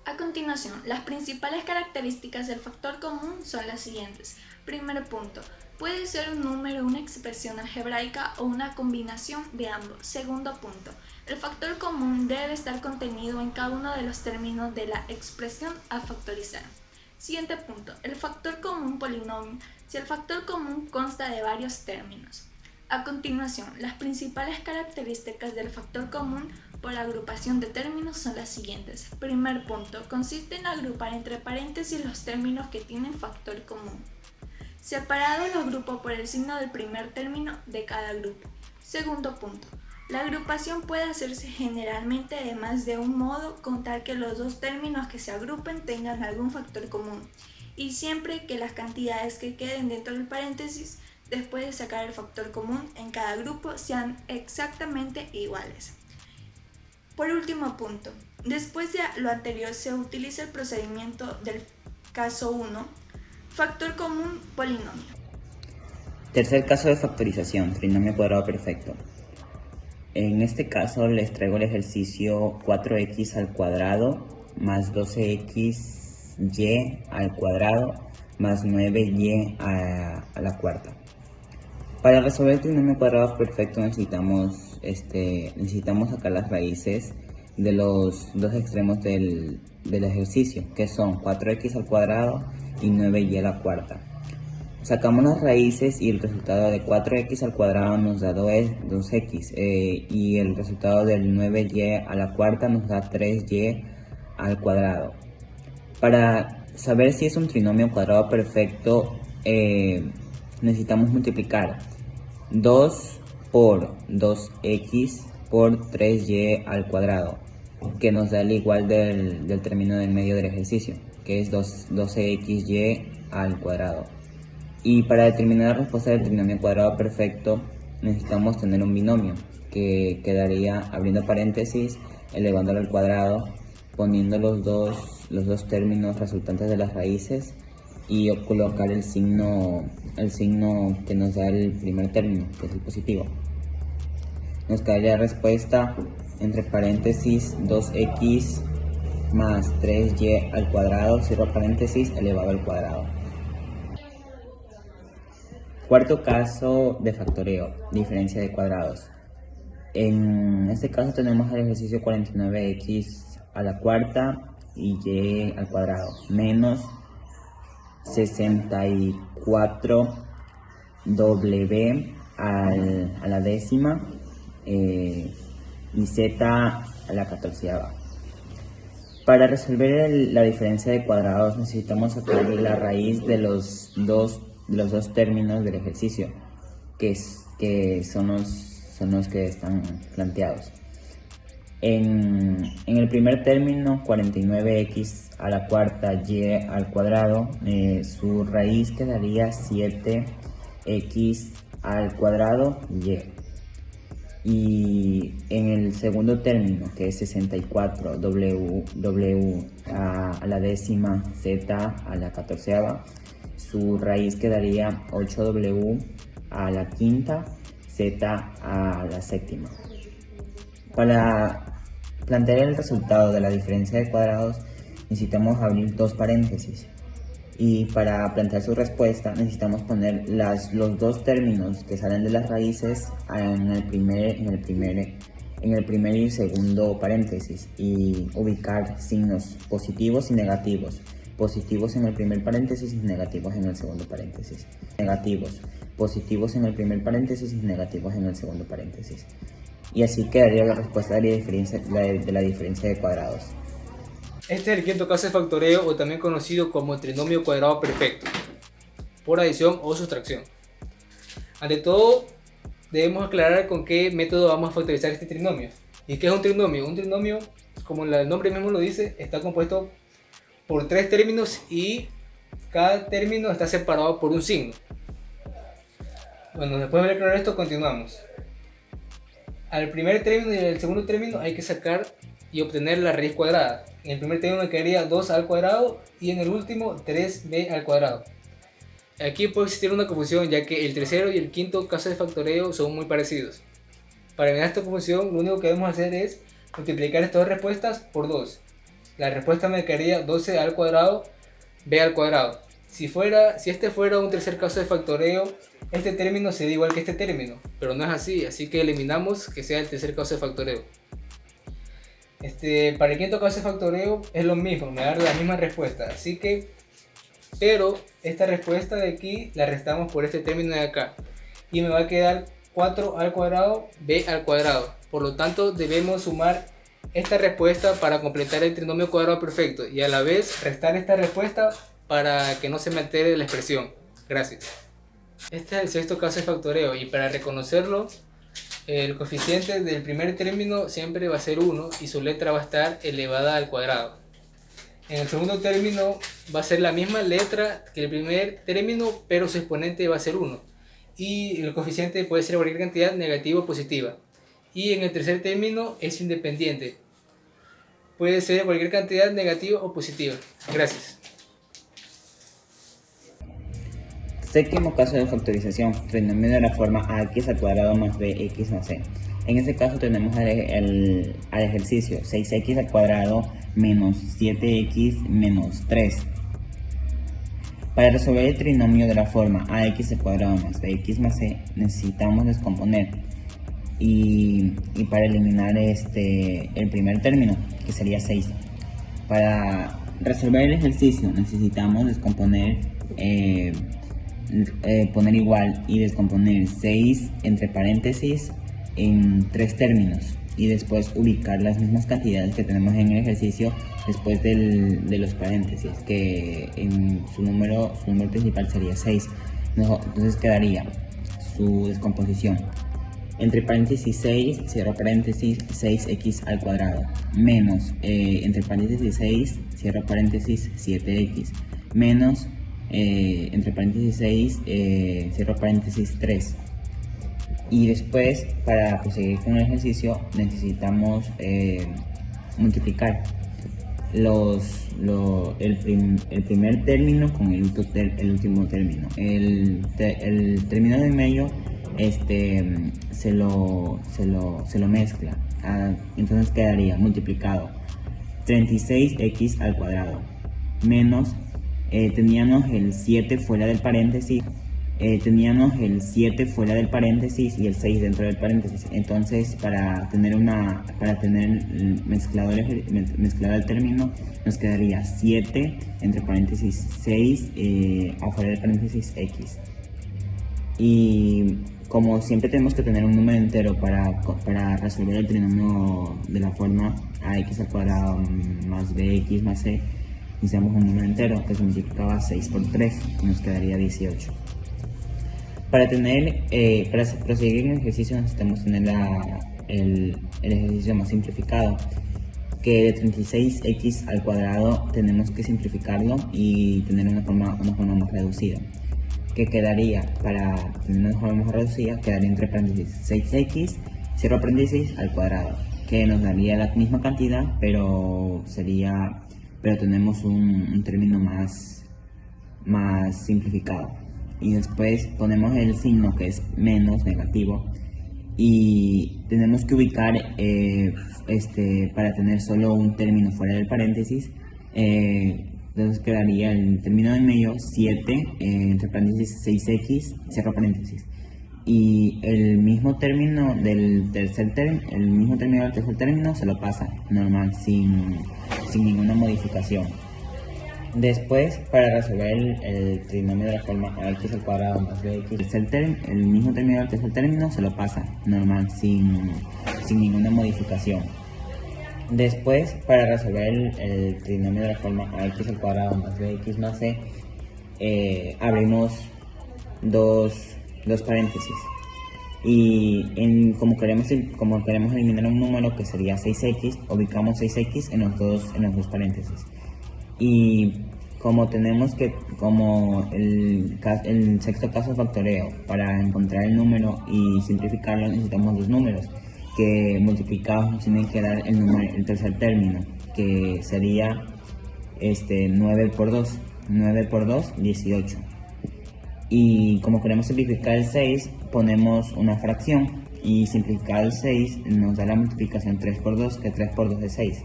A continuación, las principales características del factor común son las siguientes. Primer punto, puede ser un número, una expresión algebraica o una combinación de ambos. Segundo punto, el factor común debe estar contenido en cada uno de los términos de la expresión a factorizar. Siguiente punto, el factor común polinomio, si el factor común consta de varios términos. A continuación, las principales características del factor común por agrupación de términos son las siguientes. Primer punto, consiste en agrupar entre paréntesis los términos que tienen factor común. Separado los grupos por el signo del primer término de cada grupo. Segundo punto, la agrupación puede hacerse generalmente de más de un modo con tal que los dos términos que se agrupen tengan algún factor común y siempre que las cantidades que queden dentro del paréntesis después de sacar el factor común en cada grupo sean exactamente iguales. Por último punto, después de lo anterior se utiliza el procedimiento del caso 1, factor común polinomio. Tercer caso de factorización, trinomio cuadrado perfecto. En este caso les traigo el ejercicio 4x al cuadrado más 12xy al cuadrado más 9y a la cuarta. Para resolver el trinomio cuadrado perfecto necesitamos sacar las raíces de los dos extremos del ejercicio, que son 4x al cuadrado y 9y a la cuarta. Sacamos las raíces y el resultado de 4x al cuadrado nos da 2x y el resultado del 9y a la cuarta nos da 3y al cuadrado. Para saber si es un trinomio cuadrado perfecto necesitamos multiplicar 2 por 2x por 3y al cuadrado, que nos da el igual del término del medio del ejercicio, que es 12xy al cuadrado. Y para determinar la respuesta del trinomio cuadrado perfecto necesitamos tener un binomio que quedaría abriendo paréntesis, elevándolo al cuadrado, poniendo los dos términos resultantes de las raíces y colocar el signo que nos da el primer término, que es el positivo. Nos quedaría la respuesta entre paréntesis 2x más 3y al cuadrado, cierro paréntesis, elevado al cuadrado. Cuarto caso de factoreo, diferencia de cuadrados. En este caso tenemos el ejercicio 49x a la cuarta y y al cuadrado menos 64w a la décima y z a la catorceava. Para resolver la diferencia de cuadrados necesitamos sacar la raíz de los dos términos del ejercicio, que son los que están planteados. En el primer término, 49x a la cuarta y al cuadrado, su raíz quedaría 7x al cuadrado y. Y en el segundo término, que es 64w a la décima z a la catorceava, su raíz quedaría 8w a la quinta z a la séptima. Para plantear el resultado de la diferencia de cuadrados necesitamos abrir dos paréntesis y para plantear su respuesta necesitamos poner los dos términos que salen de las raíces en el primer y segundo paréntesis y ubicar signos positivos y negativos. Positivos en el primer paréntesis y negativos en el segundo paréntesis. Negativos, positivos en el primer paréntesis y negativos en el segundo paréntesis. Y así quedaría la respuesta de la diferencia de cuadrados. Este es el quinto caso de factoreo, o también conocido como trinomio cuadrado perfecto, por adición o sustracción. Ante todo, debemos aclarar con qué método vamos a factorizar este trinomio. ¿Y qué es un trinomio? Un trinomio, como el nombre mismo lo dice, está compuesto por tres términos y cada término está separado por un signo. Bueno, después de aclarar esto, continuamos. Al primer término y al segundo término hay que sacar y obtener la raíz cuadrada. En el primer término quedaría 2 al cuadrado y en el último 3b al cuadrado. Aquí puede existir una confusión, ya que el tercero y el quinto caso de factoreo son muy parecidos. Para eliminar esta confusión, lo único que debemos hacer es multiplicar estas dos respuestas por 2. la respuesta me quedaría 12 al cuadrado b al cuadrado. Si este fuera un tercer caso de factoreo, este término sería igual que este término, pero no es así que eliminamos que sea el tercer caso de factoreo. Para el quinto caso de factoreo es lo mismo, me da la misma respuesta, pero esta respuesta de aquí la restamos por este término de acá y me va a quedar 4 al cuadrado b al cuadrado. Por lo tanto, debemos sumar esta respuesta para completar el trinomio cuadrado perfecto y a la vez restar esta respuesta para que no se me altere la expresión. Gracias. Este es el sexto caso de factoreo y para reconocerlo, el coeficiente del primer término siempre va a ser 1 y su letra va a estar elevada al cuadrado. En el segundo término va a ser la misma letra que el primer término, pero su exponente va a ser 1. Y el coeficiente puede ser cualquier cantidad negativa o positiva. Y en el tercer término es independiente. Puede ser cualquier cantidad negativa o positiva. Gracias. Séptimo caso de factorización, trinomio de la forma ax al cuadrado más bx más c. En este caso tenemos al ejercicio 6x al cuadrado menos 7x menos 3. Para resolver el trinomio de la forma ax al cuadrado más bx más c necesitamos descomponer y para eliminar el primer término, que sería 6. Para resolver el ejercicio necesitamos descomponer, poner igual y descomponer 6 entre paréntesis en 3 términos y después ubicar las mismas cantidades que tenemos en el ejercicio después de los paréntesis, que en su número principal sería 6. Entonces quedaría su descomposición: entre paréntesis 6, cierro paréntesis, 6x al cuadrado, menos entre paréntesis 6, cierro paréntesis, 7x, menos entre paréntesis 6, cierro paréntesis, 3. Y después, para proseguir con el ejercicio, necesitamos multiplicar el primer término con el último término. El término de medio se lo mezcla. Entonces quedaría multiplicado 36x al cuadrado menos, teníamos el 7 fuera del paréntesis, y el 6 dentro del paréntesis. Entonces para tener mezclado el término nos quedaría 7 entre paréntesis 6 afuera del paréntesis x. Y como siempre tenemos que tener un número entero para resolver el trinomio de la forma ax al cuadrado más bx más c, necesitamos un número entero que se multiplicaba 6 por 3 y nos quedaría 18. Para proseguir en el ejercicio necesitamos tener el ejercicio más simplificado, que de 36x al cuadrado tenemos que simplificarlo y tener una forma más reducida, que quedaría, para tener una forma más reducida, quedaría entre paréntesis 6x, cierro paréntesis, al cuadrado, que nos daría la misma cantidad, pero tenemos un término más simplificado. Y después ponemos el signo, que es menos, negativo, y tenemos que ubicar para tener solo un término fuera del paréntesis. Entonces quedaría el término de medio 7 entre paréntesis 6x, cierro paréntesis, y el mismo término del tercer término se lo pasa normal, sin ninguna modificación. Después, para resolver el trinomio de la forma ax al cuadrado más bx, el mismo término del tercer término se lo pasa normal, sin ninguna modificación. Después, para resolver el trinomio de la forma ax al cuadrado más bx más c, abrimos dos paréntesis. Y como queremos eliminar un número que sería 6x, ubicamos 6x en los dos paréntesis. Y como el sexto caso de factoreo, para encontrar el número y simplificarlo necesitamos dos números que multiplicados nos tienen que dar el tercer término, que sería 9 por 2, 18. Y como queremos simplificar el 6, ponemos una fracción, y simplificar el 6 nos da la multiplicación 3 por 2, que 3 por 2 es 6.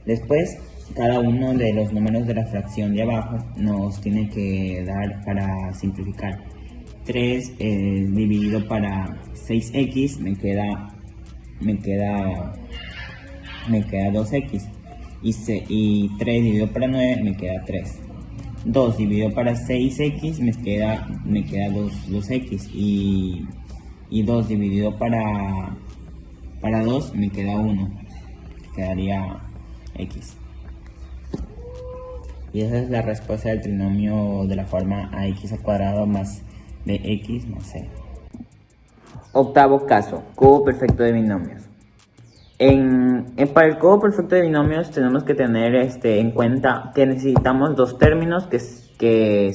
Después cada uno de los números de la fracción de abajo nos tiene que dar para simplificar. 3 dividido para 6x me queda 2x. Y 3 dividido para 9 me queda 3. 2 dividido para 6x me queda 2x. Y 2 dividido para 2 me queda 1. Quedaría x. Y esa es la respuesta del trinomio de la forma ax al cuadrado más bx más c. Octavo caso, cubo perfecto de binomios. Para el cubo perfecto de binomios tenemos que tener en cuenta que necesitamos dos términos que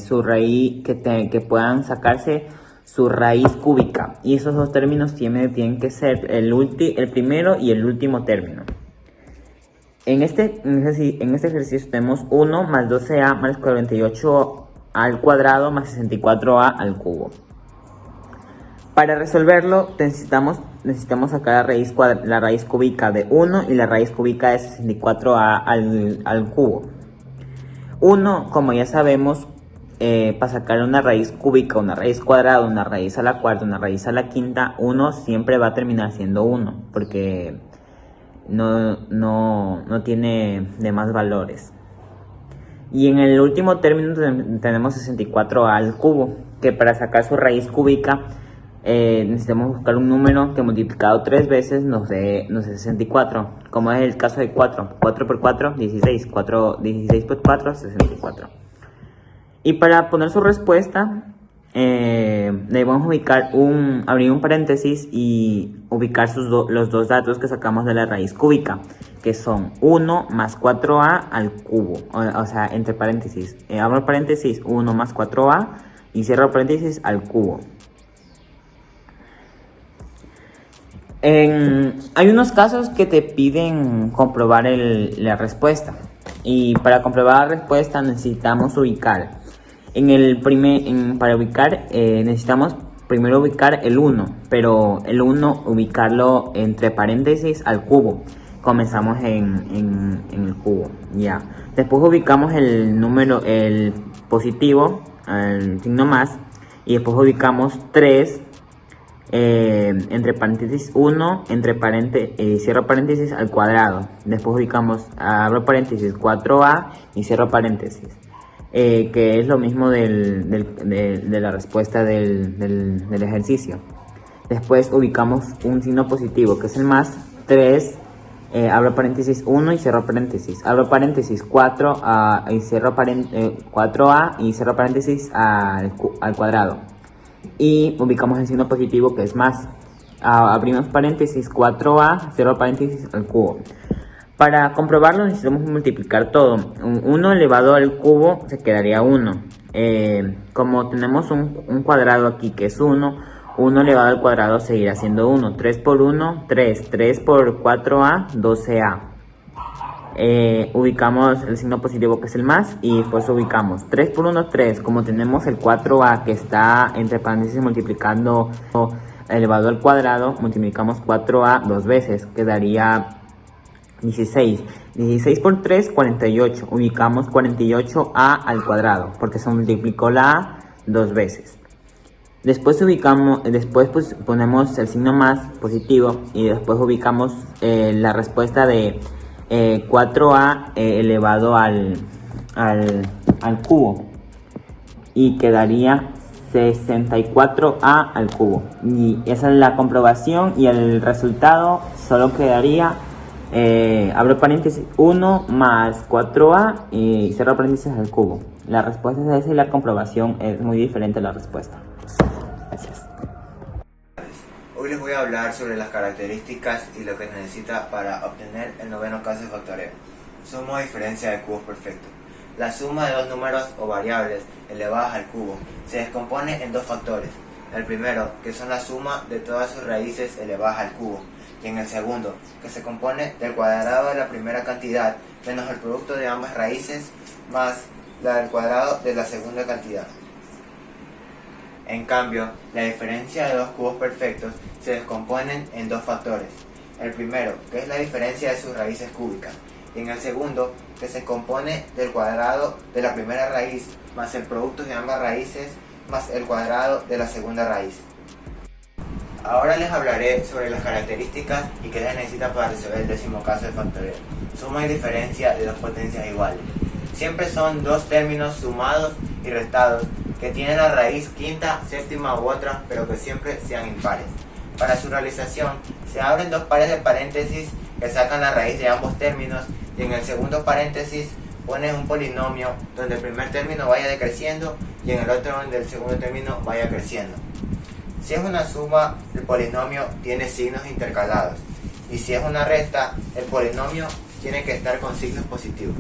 puedan sacarse su raíz cúbica, y esos dos términos tienen que ser el primero y el último término. En este ejercicio tenemos 1 más 12a más 48 al cuadrado más 64a al cubo. Para resolverlo necesitamos sacar la raíz cúbica de 1 y la raíz cúbica de 64a al cubo. 1, como ya sabemos, para sacar una raíz cúbica, una raíz cuadrada, una raíz a la cuarta, una raíz a la quinta, 1 siempre va a terminar siendo 1, porque no tiene demás valores. Y en el último término tenemos 64a al cubo, que para sacar su raíz cúbica necesitamos buscar un número que multiplicado 3 veces nos dé 64, como es el caso de 4. 4 por 4, 16. 16 por 4, 64. Y para poner su respuesta, debemos abrir un paréntesis y ubicar los dos datos que sacamos de la raíz cúbica, que son 1 más 4a al cubo, o sea, entre paréntesis, abro paréntesis, 1 más 4a y cierro paréntesis al cubo. Hay unos casos que te piden comprobar la respuesta, y para comprobar la respuesta necesitamos ubicar. Para ubicar necesitamos primero ubicar el 1, pero el 1 ubicarlo entre paréntesis al cubo. Comenzamos en el cubo, ya. Después ubicamos el número, el positivo, el signo más, y después ubicamos 3 entre paréntesis 1, cierro paréntesis al cuadrado. Después ubicamos, abro paréntesis, 4a y cierro paréntesis, que es lo mismo de la respuesta del ejercicio. Después ubicamos un signo positivo, que es el más, 3, abro paréntesis 1 y cierro paréntesis, abro paréntesis 4a y cierro paréntesis al cuadrado. Y ubicamos el signo positivo, que es más, abrimos paréntesis 4a, cierro paréntesis al cubo. Para comprobarlo necesitamos multiplicar todo. 1 elevado al cubo se quedaría 1. Como tenemos un cuadrado aquí que es 1, 1 elevado al cuadrado seguirá siendo 1. 3 por 1, 3. 3 por 4a, 12a. Ubicamos el signo positivo, que es el más, y después ubicamos 3 por 1, 3. Como tenemos el 4a que está entre paréntesis multiplicando elevado al cuadrado, multiplicamos 4a dos veces, quedaría 16. 16 por 3, 48. Ubicamos 48a al cuadrado, porque se multiplicó la a dos veces. Después ponemos el signo más positivo, y después ubicamos la respuesta de 4a elevado al cubo, y quedaría 64a al cubo. Y esa es la comprobación, y el resultado solo quedaría, abro paréntesis, 1 más 4a y cierro paréntesis al cubo. La respuesta es esa, y la comprobación es muy diferente a la respuesta. Gracias. Hoy les voy a hablar sobre las características y lo que se necesita para obtener el noveno caso de factoreo. Suma o diferencia de cubos perfectos. La suma de dos números o variables elevadas al cubo se descompone en dos factores. El primero, que son la suma de todas sus raíces elevadas al cubo, y en el segundo, que se compone del cuadrado de la primera cantidad menos el producto de ambas raíces más la del cuadrado de la segunda cantidad. En cambio, la diferencia de dos cubos perfectos se descomponen en dos factores. El primero, que es la diferencia de sus raíces cúbicas, y en el segundo, que se compone del cuadrado de la primera raíz más el producto de ambas raíces más el cuadrado de la segunda raíz. Ahora les hablaré sobre las características y qué se necesita para resolver el décimo caso de factoreo. Suma y diferencia de dos potencias iguales. Siempre son dos términos sumados y restados que tienen la raíz quinta, séptima u otra, pero que siempre sean impares. Para su realización, se abren dos pares de paréntesis que sacan la raíz de ambos términos y en el segundo paréntesis pones un polinomio donde el primer término vaya decreciendo y en el otro donde el segundo término vaya creciendo. Si es una suma, el polinomio tiene signos intercalados y si es una resta, el polinomio tiene que estar con signos positivos.